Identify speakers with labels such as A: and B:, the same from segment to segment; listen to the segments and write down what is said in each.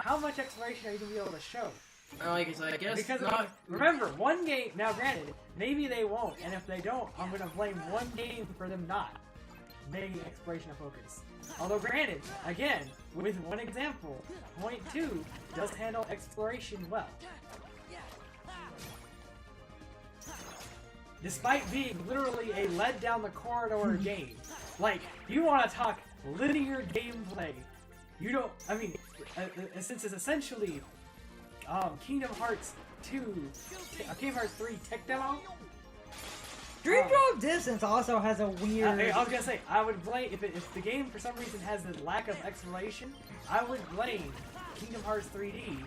A: how much exploration are you gonna be able to show?
B: Like I guess
A: because
B: not.
A: Remember, one game. Now, granted, maybe they won't, and if they don't, I'm gonna blame one game for them not making exploration a focus. Although, granted, again, with one example, Point 2 does handle exploration well. Despite being literally a led down the corridor game. Like, you want to talk linear gameplay. You don't, I mean, since it's essentially Kingdom Hearts 2, Kingdom Hearts 3 tech demo.
C: Dream Drop Distance also has a weird...
A: I was gonna say, I would blame, if the game for some reason has the lack of exploration, I would blame Kingdom Hearts 3D.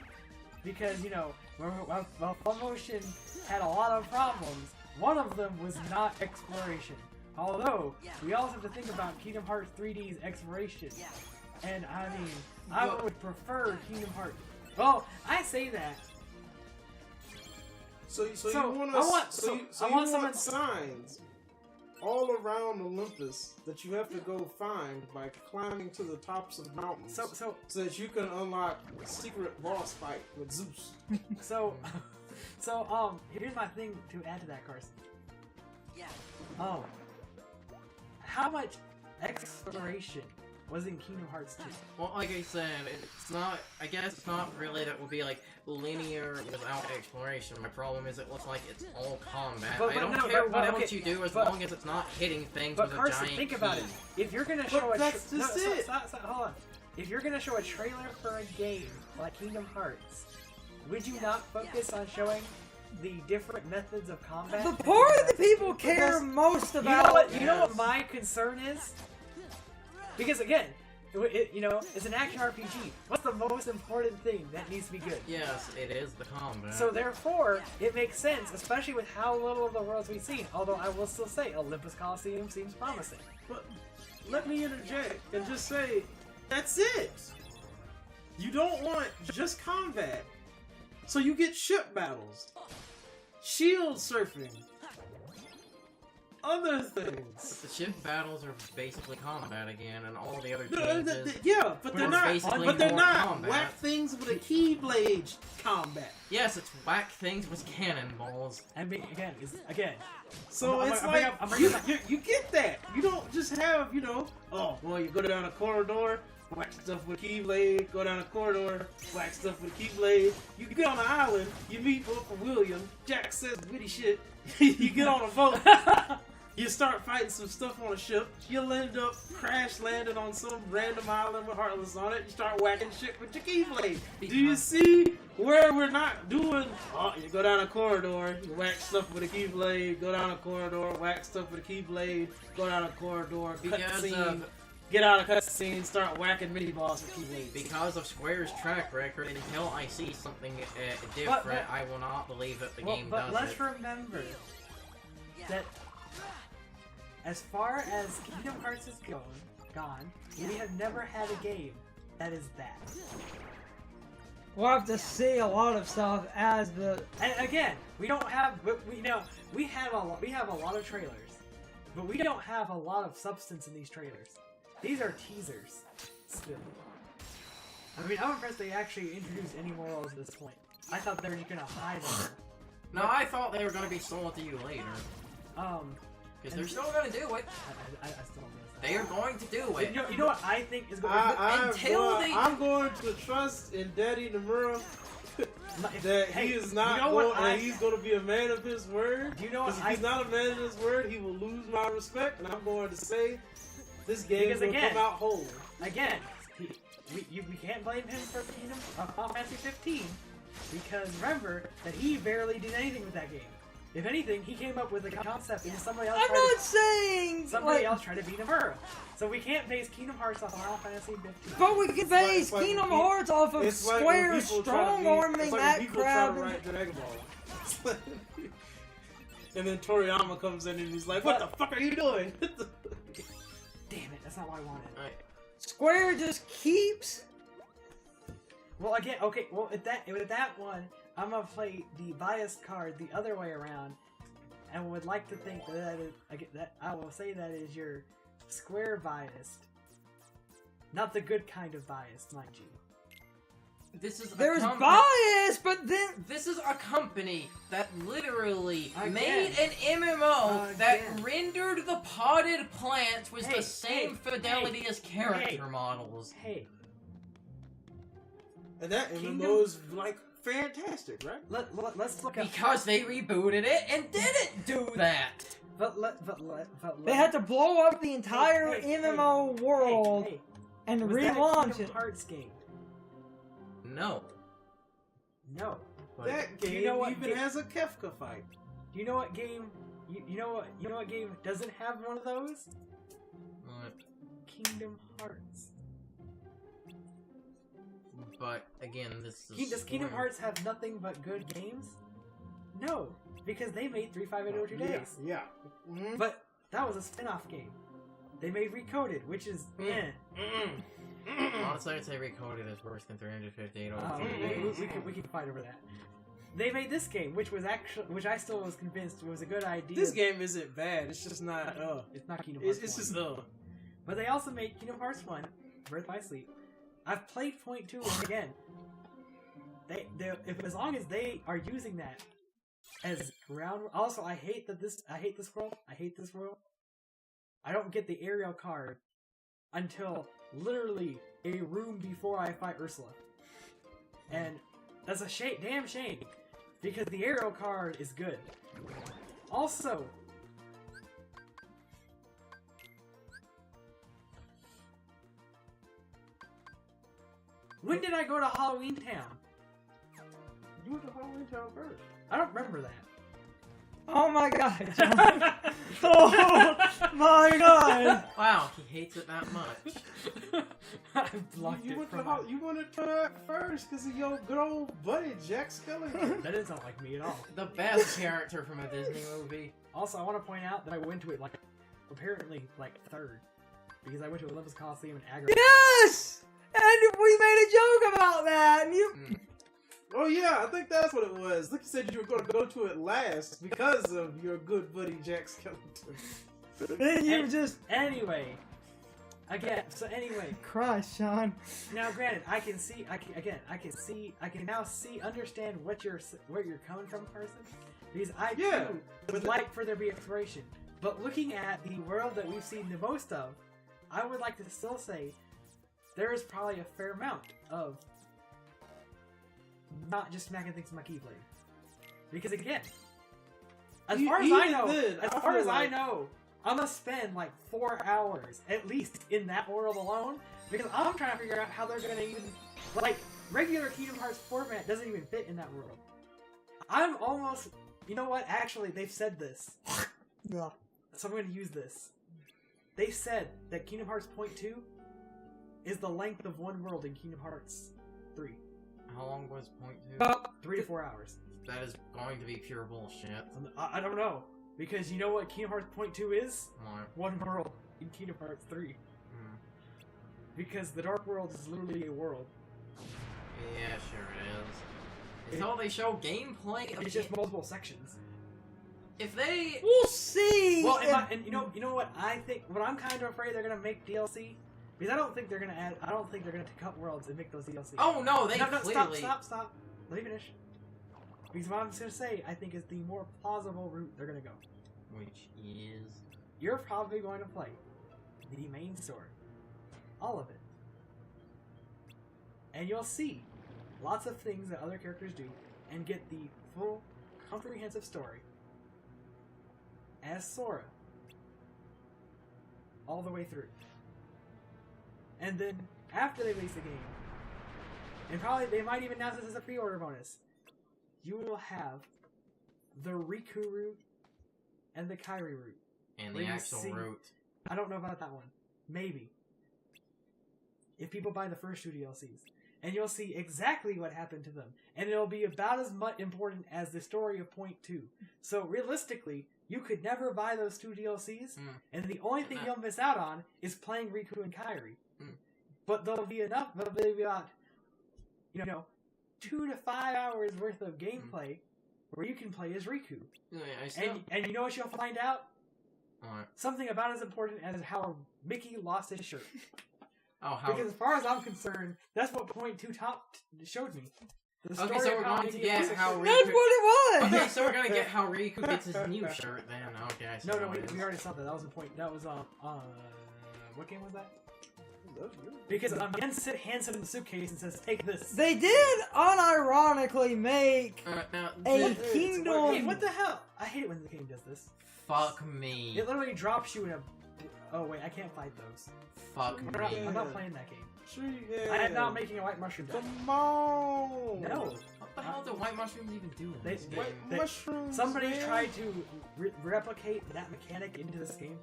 A: Because, you know, while Funmotion had a lot of problems, one of them was not exploration. Although, we also have to think about Kingdom Hearts 3D's exploration. And, I mean, I would prefer Kingdom Hearts. Well, I say that.
D: So you want signs all around Olympus that you have to go find by climbing to the tops of mountains. So that you can unlock a secret boss fight with Zeus.
A: So here's my thing to add to that, Carson. How much exploration was in Kingdom Hearts 2?
B: Well, like I said, it's not. I guess it's not really that would be like linear without exploration. My problem is it looks like it's all combat. I don't care what else you do as long as it's not hitting things with
A: Carson,
B: a giant
A: think about
B: key.
A: it. If you're gonna show
D: hold
A: on. If you're gonna show a trailer for a game like Kingdom Hearts, would you not focus on showing the different methods of combat?
C: The part of the people care most about...
A: You know what my concern is? Because again, it's an action RPG. What's the most important thing that needs to be good?
B: Yes, it is the combat.
A: So therefore, it makes sense, especially with how little of the worlds we've seen. Although I will still say, Olympus Coliseum seems promising.
D: But let me interject and just say, that's it. You don't want just combat. So you get ship battles, shield surfing, other things.
B: The ship battles are basically combat again, and all the other changes.
D: But they're not. But they're not whack things with a keyblade combat.
B: Yes, it's whack things with cannonballs.
A: I mean, again.
D: So you get that. You don't just have you go down a corridor, whack stuff with a keyblade. Go down a corridor, whack stuff with a keyblade. You get on an island. You meet Uncle William. Jack says witty shit. You get on a boat. You start fighting some stuff on a ship. You'll end up crash landing on some random island with Heartless on it. You start whacking shit with your keyblade. Do you see where we're not doing? Oh, you go down a corridor, you whack stuff with a keyblade. Go down a corridor, whack stuff with a keyblade. Go down a corridor, cutscene. Get out of cutscene, start whacking mini boss with keyblades.
B: Because of Square's track record, until I see something different, I will not believe that the game does it.
A: But let's remember that as far as Kingdom Hearts is gone, we have never had a game that is that.
C: We'll have to see a lot of stuff as the...
A: And again, we don't have... We have a lot of trailers, but we don't have a lot of substance in these trailers. These are teasers, still. I mean, I'm impressed they actually introduced any more worlds at this point. I thought they were just gonna hide them.
B: No, I thought they were gonna be sold to you later. Because they're still gonna do it.
A: I still don't think
B: they are going to do it.
A: You know what I think is going
D: to I'm going to trust in Daddy Nomura that he's going to be a man of his word.
A: You know what?
D: If he's not a man of his word, he will lose my respect, and I'm going to say this game will come out whole.
A: Again, we can't blame him for Final Fantasy 15 because remember that he barely did anything with that game. If anything, he came up with a concept and somebody else tried to beat him her. So we can't base Kingdom Hearts off of Final Fantasy 15.
C: But we can base Kingdom Hearts off of Square strong-arming that crowd.
D: And then Toriyama comes in and he's like, "What the fuck are you doing?"
A: Damn it, that's not what I wanted.
B: Right.
C: Square just keeps...
A: Well, again, okay, well, with that one, I'm gonna play the biased card the other way around, and would like to think that I will say that is your Square biased, not the good kind of biased, mind you.
C: There's bias, but then
B: this is a company that literally made an MMO that rendered the potted plants with the same fidelity as character models.
A: Hey.
D: And that MMO is like fantastic, right?
A: Let's look at
B: because they rebooted it and didn't do that.
A: But
C: they had to blow up the entire MMO world and relaunch it.
A: Hearts game.
B: No.
A: No.
D: That game even has a Kefka fight.
A: Do you know what game? You know what game doesn't have one of those?
B: What?
A: Kingdom Hearts.
B: But again,
A: does Kingdom Hearts have nothing but good games? No, because they made 3502 Days.
D: Yeah. Mm-hmm.
A: But that was a spin-off game. They made Recoded, which is
B: Honestly, I'd say Recoded is worse than 358.
A: We can fight over that. They made this game, which I still was convinced was a good idea.
D: This game isn't bad. It's just not.
A: It's not Kingdom Hearts.
D: It's just.
A: But they also made Kingdom Hearts 1, Birth by Sleep. I've played Point 2 and again. As long as they are using that as ground. Also, I hate this world. I hate this world. I don't get the aerial card until literally a room before I fight Ursula, and that's a damn shame, because the aerial card is good. Also, when did I go to Halloween Town?
D: You went to Halloween Town first.
A: I don't remember that.
C: Oh my god, John. Oh my god.
B: Wow, he hates it that much.
A: I blocked it from my...
D: You wanted to that first because of your good old buddy Jack Skellington.
A: That didn't sound like me at all.
B: The best character from a Disney movie.
A: Also, I want to point out that I went to it apparently third, because I went to Olympus Coliseum in Agra.
C: Yes! And we made a joke about that, and you...
D: Oh yeah, I think that's what it was. Like you said, you were going to go to it last because of your good buddy Jack Skellington.
C: Then you just...
A: Anyway.
C: Christ, Sean.
A: Now, granted, I can now understand where you're coming from, person. Because I too would like for there to be exploration. But looking at the world that we've seen the most of, I would like to still say there is probably a fair amount of not just smacking things with my keyblade. Because again, as far as I know, I'm gonna spend 4 hours at least in that world alone, because I'm trying to figure out how they're gonna even regular Kingdom Hearts format doesn't even fit in that world. I'm almost, you know what? Actually, they've said this,
C: Yeah.
A: so I'm gonna use this. They said that Kingdom Hearts Point 2 is the length of one world in Kingdom Hearts 3.
B: How long was Point 2?
A: About 3 to 4 hours.
B: That is going to be pure bullshit.
A: I don't know. Because you know what Kingdom Hearts Point 2 is?
B: What?
A: One world in Kingdom Hearts 3. Because the Dark World is literally a world.
B: Yeah, sure it is. It's how they show gameplay.
A: It's just multiple sections.
B: If they...
C: We'll see!
A: Well, and you know what I think? What I'm kind of afraid they're gonna make DLC? Because I don't think they're gonna add... I don't think they're gonna cut worlds and make those DLC.
B: Oh no, they
A: no,
B: clearly...
A: Stop. Let me finish. Because what I'm just gonna say, I think, is the more plausible route they're gonna go.
B: Which is...
A: You're probably going to play the main story. All of it. And you'll see lots of things that other characters do and get the full, comprehensive story as Sora all the way through. And then, after they release the game, and probably they might even announce this as a pre-order bonus, you will have the Riku route and the Kairi route.
B: And the actual route.
A: I don't know about that one. Maybe. If people buy the first 2 DLCs. And you'll see exactly what happened to them. And it'll be about as much important as the story of Point 2. So realistically, you could never buy those 2 DLCs, and the only thing you'll miss out on is playing Riku and Kairi. But there'll be enough, there'll be about, 2 to 5 hours worth of gameplay where you can play as Riku.
B: Yeah,
A: and you know what you'll find out?
B: What?
A: Something about as important as how Mickey lost his shirt.
B: Oh, how?
A: Because as far as I'm concerned, that's what point 2 top showed me. The
B: Okay,
A: story
B: so
A: of
B: we're
A: how
B: going to
A: Riku
B: get
A: gets
B: how
A: his-
B: Riku...
C: That's what it was!
B: Okay, so we're gonna get how Riku gets his new shirt then. Okay, I see.
A: No,
B: how it is.
A: we already saw that. That was the point. That was what game was that? Because Yen hands him the suitcase and says, "Take this."
C: They did unironically make
B: Now,
C: a
B: this-
C: kingdom.
A: Hey, what the hell? I hate it when the game does this.
B: Fuck me.
A: It literally drops you in a. Oh wait, I can't fight those.
B: Fuck
A: I'm
B: me.
A: not playing that game.
D: Sure you can.
A: I am not making a white mushroom deck.
D: Come on.
A: No.
B: What the hell do white mushrooms even do in
A: They-
B: this
A: they-
B: game?
A: they-
D: Mushrooms.
A: Somebody
D: man.
A: tried to replicate that mechanic into this game.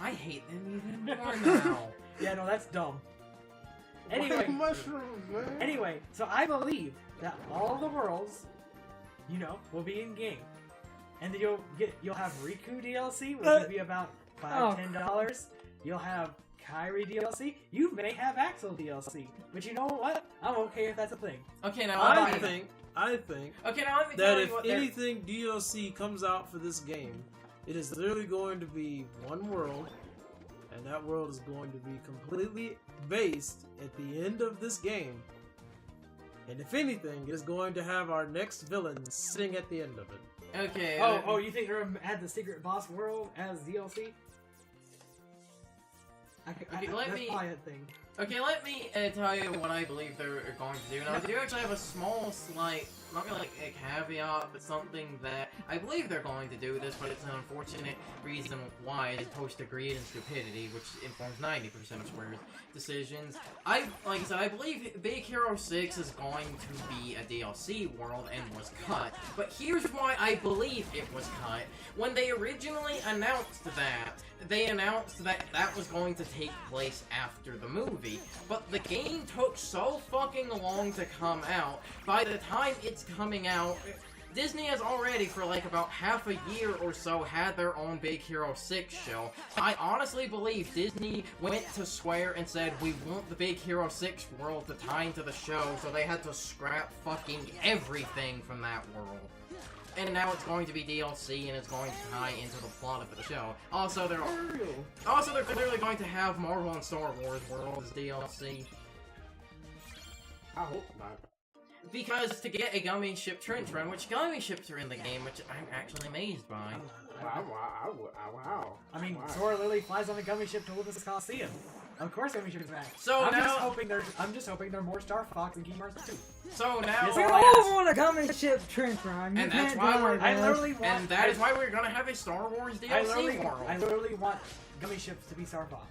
B: I hate them even more now.
A: Yeah, no, that's dumb.
D: White
A: Anyway,
D: mushrooms, man.
A: anyway, so I believe that all the worlds, will be in game, and then you'll have Riku DLC, which will be about $5-10. You'll have Kairi DLC. You may have Axel DLC, but you know what? I'm okay if that's a thing.
B: Okay, now
D: I think
B: Okay, now let me
D: that
B: tell
D: if
B: you what
D: anything DLC comes out for this game, it is literally going to be one world, and that world is going to be completely based at the end of this game. And if anything, it is going to have our next villain sitting at the end of it.
B: Okay.
A: Oh, you think they're gonna add the secret boss world as DLC?
B: Okay, let
A: that's
B: me-
A: probably a thing.
B: Okay, let me tell you what I believe they're going to do. Now, I do actually have a small, slight, not really like a caveat, but something that I believe they're going to do this, but it's an unfortunate reason why, as opposed to greed and stupidity, which informs 90% of Square's decisions. Like I said, I believe Big Hero 6 is going to be a DLC world and was cut. But here's why I believe it was cut. When they originally announced that, they announced that that was going to take place after the movie, but the game took so fucking long to come out. By the time it's coming out, Disney has already, for like about half a year or so, had their own Big Hero 6 show. I honestly believe Disney went to Square and said, we want the Big Hero 6 world to tie into the show, so they had to scrap fucking everything from that world. And now it's going to be DLC, and it's going to tie into the plot of the show. Also, they're clearly going to have Marvel and Star Wars world as DLC.
D: I hope not.
B: Because to get a gummy ship trench run, which gummy ships are in the game, which I'm actually amazed by.
D: Wow.
A: I mean,
D: Wow.
A: Sora literally flies on a gummy ship to Olympus Coliseum. Of course, gummy ship is back.
B: So
A: I'm
B: now-
A: just hoping there are more Star Fox and Kingdom Hearts 2.
B: So now,
A: Yes,
C: We
A: all
C: all want a gummy ship trench run. You
B: And that's
C: can't
B: why
C: deny
B: we're-
A: I
C: that.
A: literally want.
B: and that is why we're gonna have a Star Wars DLC world.
A: I literally want gummy ships to be Star Fox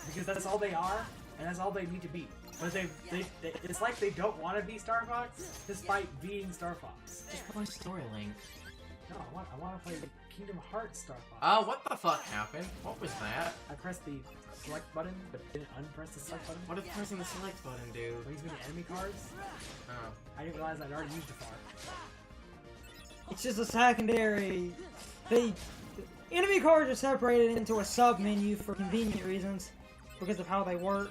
A: because that's all they are, and that's all they need to be. But it's like they don't want to be Star Fox, despite being Star Fox.
B: Just play Story Link.
A: No, I want to play Kingdom Hearts Star Fox.
B: What the fuck happened? What was that?
A: I pressed the select button, but didn't unpress the select button.
B: What did pressing the select button do?
A: Brings me to enemy cards.
B: Oh.
A: I didn't realize I'd already used the far.
C: It's just a secondary. Enemy cards are separated into a sub menu for convenient reasons because of how they work.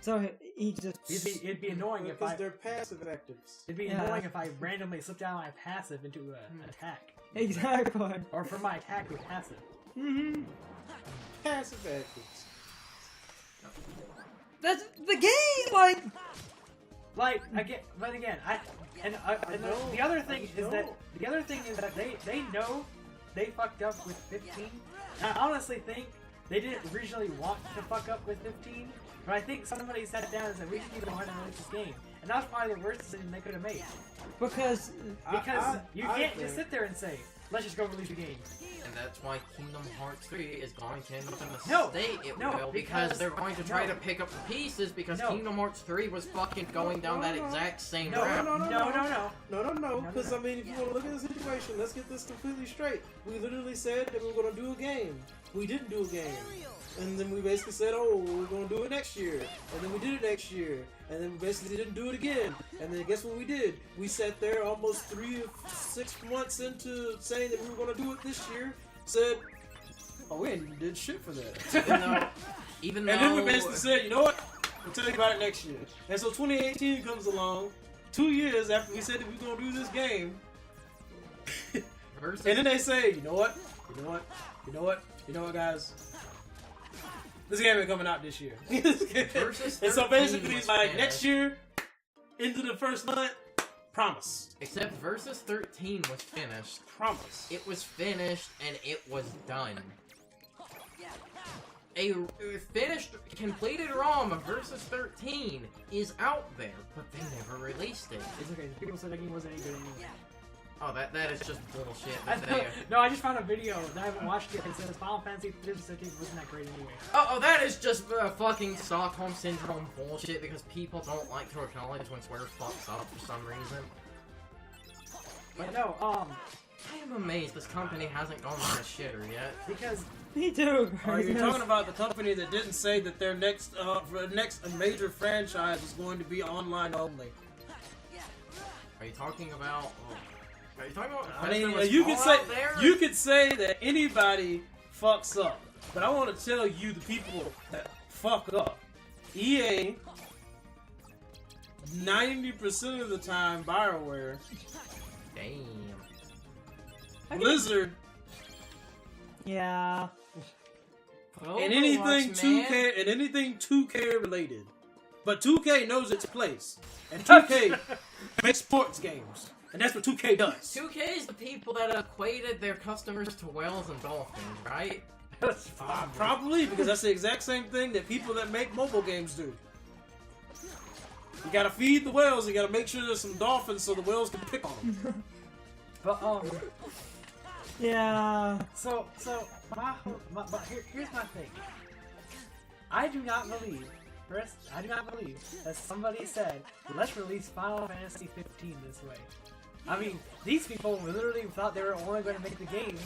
C: So he just.
A: It'd be annoying if
D: Because
A: I.
D: they're passive actives.
A: It'd be
C: Yeah.
A: annoying if I randomly slipped down my passive into an attack,
C: Exactly.
A: or from my attack with passive.
C: Mm-hmm.
D: Passive actives.
C: That's the game.
A: Like again, but again, the other thing is that they know they fucked up with 15. I honestly think they didn't originally want to fuck up with 15, but I think somebody sat down and said we should go ahead and release this game, and that was probably the worst decision they could have made
C: Because
A: you can't just sit there and say let's just go release the game.
B: And that's why Kingdom Hearts 3 is going to end up in the
A: No,
B: state it
A: no,
B: will, because they're going to try
A: no.
B: to pick up the pieces, because
A: No.
B: Kingdom Hearts 3 was fucking going down that exact same
A: No,
B: route.
A: no.
D: Because I mean, if you want to look at the situation, let's get this completely straight. We literally said that we were going to do a game. We didn't do a game. And then we basically said, oh, we're going to do it next year. And then we did it next year. And then we basically didn't do it again. And then guess what we did? We sat there almost 3 or 6 months into saying that we were going to do it this year. Said, oh, we ain't even did shit for that.
B: Even though,
D: And then we basically said, you know what? We'll tell you about it next year. And so 2018 comes along, 2 years after we said that we were going to do this game.
B: versus,
D: And then they say, you know what, guys? This game ain't coming out this year.
B: Versus
D: And so
B: 13
D: basically,
B: was
D: he's like,
B: finished.
D: next year, into the first month, promise.
B: Except Versus 13 was finished.
D: Promise.
B: It was finished and it was done. A finished, completed ROM of Versus 13 is out there, but they never released it.
A: It's okay. People said that game wasn't any good anyway.
B: Oh, that is just bullshit.
A: No, I just found a video that I haven't watched yet. It says Final Fantasy 15 wasn't that great anyway.
B: Oh, that is just fucking Stockholm Syndrome bullshit because people don't like to acknowledge when Square fucks up for some reason.
A: But no,
B: I am amazed this company hasn't gone on a shitter yet.
A: because
C: Me too.
D: Are you
C: guys.
D: talking about the company that didn't say that their next major franchise is going to be online only?
B: Are you talking about? Are you talking about?
D: I mean,
B: there was
D: you could say
B: Fallout there?
D: you could say that anybody fucks up, but I want to tell you the people that fuck up. EA, 90% of the time, BioWare,
B: Damn.
D: Blizzard,
C: Yeah.
D: and anything
B: Overwatch, man.
D: 2K and anything 2K related. But 2K knows its place, and 2K makes sports games, and that's what 2K does.
B: 2K is the people that equated their customers to whales and dolphins, right?
D: Probably, because that's the exact same thing that people that make mobile games do. You gotta feed the whales, you gotta make sure there's some dolphins so the whales can pick on them.
A: but
C: Yeah.
A: so here's my thing. I do not believe that somebody said, let's release Final Fantasy 15 this way. I mean, these people literally thought they were only going to make the game.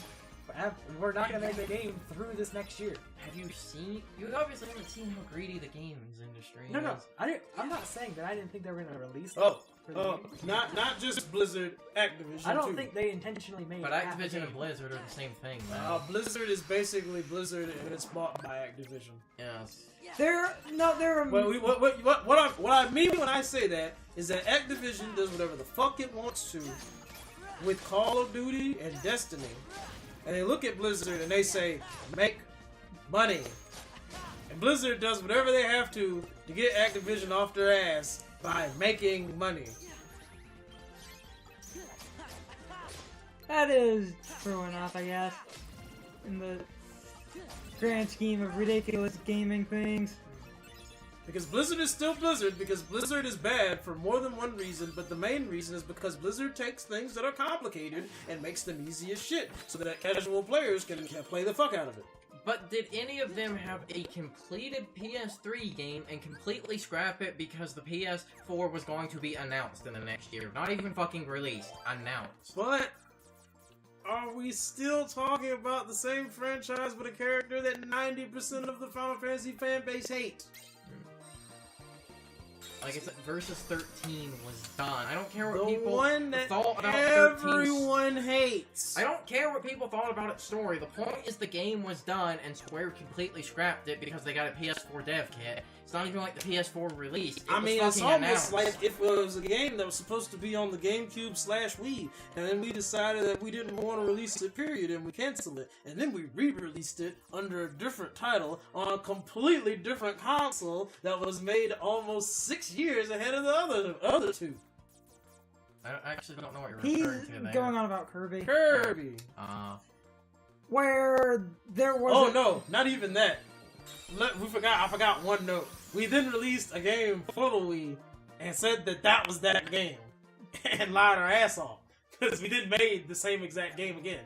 A: We're not going to make the game through this next year.
B: Have you seen? You obviously haven't seen how greedy the games industry
A: No,
B: is.
A: I'm not saying that I didn't think they were going to release it. For the game.
D: Not just Blizzard, Activision
A: I don't
D: too.
A: think they intentionally made
B: But
A: half the
B: Activision
A: game.
B: and Blizzard are the same thing, man.
D: Blizzard is basically Blizzard and it's bought by Activision.
B: Yes.
C: They're
D: Well, what I mean when I say that is that Activision does whatever the fuck it wants to with Call of Duty and Destiny, and they look at Blizzard and they say, make money. And Blizzard does whatever they have to get Activision off their ass by making money.
C: That is true enough, I guess. In the grand scheme of ridiculous gaming things.
D: Because Blizzard is still Blizzard, because Blizzard is bad for more than one reason, but the main reason is because Blizzard takes things that are complicated and makes them easy as shit, so that casual players can play the fuck out of it.
B: But did any of them have a completed PS3 game and completely scrap it because the PS4 was going to be announced in the next year? Not even fucking released. Announced.
D: But are we still talking about the same franchise with a character that 90% of the Final Fantasy fan base hates?
B: Like I said, Versus 13 was done. I don't care
D: The
B: what people
D: one that
B: thought about 13's...
D: everyone hates.
B: I don't care what people thought about its story. The point is the game was done and Square completely scrapped it because they got a PS4 dev kit. It's not even like the PS4 release. It
D: I
B: was
D: mean, it's
B: fucking
D: almost
B: announced.
D: like if it was a game that was supposed to be on the GameCube/Wii, and then we decided that we didn't want to release it, period, and we canceled it, and then we re-released it under a different title on a completely different console that was made almost 6 years ahead of the other two.
B: I actually don't know what you're
C: He's
B: referring to there.
C: going on about Kirby.
D: Kirby.
C: Where there was
D: Oh no, not even that. I forgot one note. We then released a game for the Wii and said that that was that game, and lied our ass off because we didn't made the same exact game again.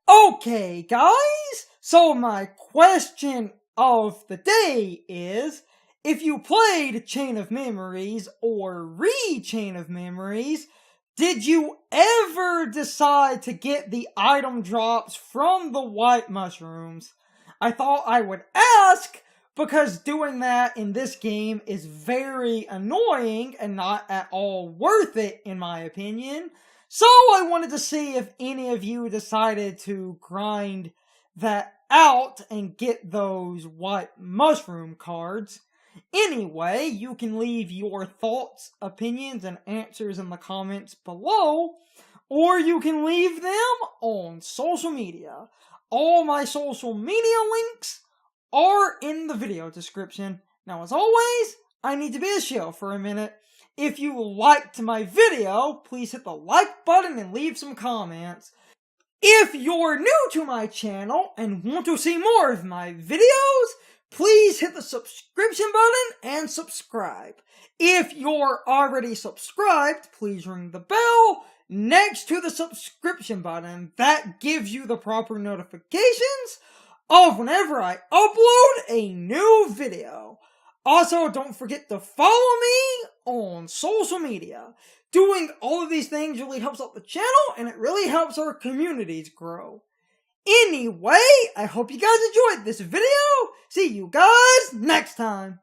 C: Okay, guys! So my question of the day is, if you played Chain of Memories or Re-Chain of Memories, did you ever decide to get the item drops from the white mushrooms? I thought I would ask because doing that in this game is very annoying and not at all worth it in my opinion. So I wanted to see if any of you decided to grind that out and get those white mushroom cards. Anyway, you can leave your thoughts, opinions, and answers in the comments below, or you can leave them on social media. All my social media links are in the video description. Now, as always, I need to be a shill for a minute. If you liked my video, please hit the like button and leave some comments. If you're new to my channel and want to see more of my videos, please hit the subscription button and subscribe. If you're already subscribed, please ring the bell next to the subscription button. That gives you the proper notifications of whenever I upload a new video. Also, don't forget to follow me on social media. Doing all of these things really helps out the channel, and it really helps our communities grow. Anyway, I hope you guys enjoyed this video. See you guys next time.